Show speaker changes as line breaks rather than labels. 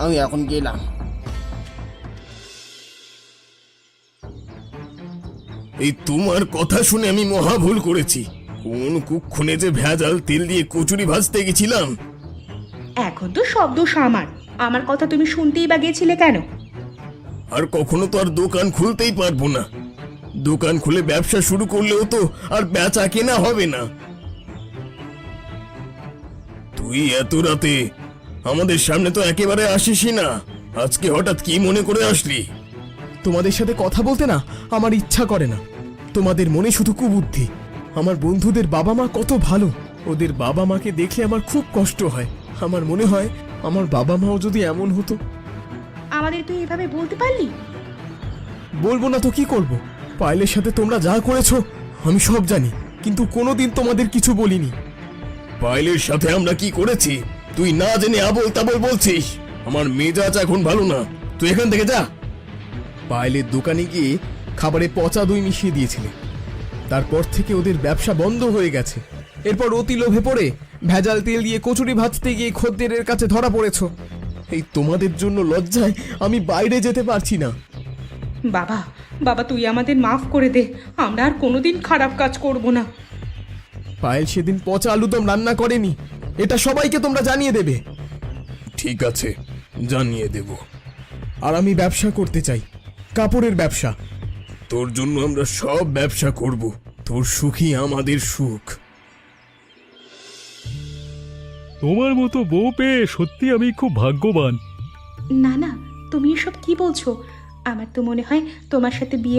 আমি এখন গেলাম।
এই তোমার কথা শুনে আমি মহা ভুল করেছি। কোন কুক্ষণে যে ভেজাল তেল দিয়ে কচুরি ভাজতে গেছিলাম।
এখন তো সব দোষ আমার। আমার কথা তুমি শুনতেই বা গেছিলে কেন?
আর কখনো তো আর দোকান খুলতেই পারবো না। দোকান খুলে ব্যবসা শুরু করলেও তো আর বেচা কেনা হবে না। তুই এত রাতে আমাদের সামনে তো একেবারে আসিসই না। আজকে হঠাৎ কি মনে করে আসলি?
তোমাদের সাথে কথা বলতে না আমার ইচ্ছা করে না। তোমাদের মনে শুধু কুবুদ্ধি। আমার বন্ধুদের বাবা মা কত ভালো। ওদের বাবা মাকে দেখলে আমার খুব কষ্ট হয়। আমার মনে হয় আমার বাবা মাও যদি এমন হতো।
আমাদের তুই এভাবে বলতে পারলি?
বলবো না তো কি করব? পায়েলের সাথে তোমরা যা করেছো আমি সব জানি, কিন্তু কোনোদিন তোমাদের কিছু বলিনি।
পায়েলের সাথে আমরা কি করেছি তুই না জেনে আবোল তাবোল বলছিস? আমার মেজাজ এখন ভালো না, তুই এখান থেকে যা।
পায়েলের দোকানে গিয়ে খাবারে পচা দই মিশিয়ে দিয়েছিলে। তারপর থেকে ওদের ব্যবসা বন্ধ হয়ে গেছে। এরপর অতি লোভে পড়ে ভেজাল তেল দিয়ে কচুরি ভাজতে গিয়ে খদ্দেরের কাছে ধরা পড়েছো। এই তোমাদের জন্য লজ্জায় আমি বাইরে যেতে পারছি না।
বাবা, বাবা তুই আমাদের মাফ করে দে। আমরা আর কোনোদিন খারাপ কাজ করব না।
পায়েল সেদিন পচা আলুদম রান্না করেনি, এটা সবাইকে তোমরা জানিয়ে দেবে।
ঠিক আছে, জানিয়ে দেব।
আর আমি ব্যবসা করতে চাই, কাপড়ের ব্যবসা।
তোর জন্য আমরা সব ব্যবসা করব। তোর সুখই আমাদের সুখ।
তোমার মতো বউ পেয়ে সত্যি আমি খুব ভাগ্যবান।
না না, তুমি এসব কি বলছো? আমার তো মনে হয় তোমার সাথে বিয়ে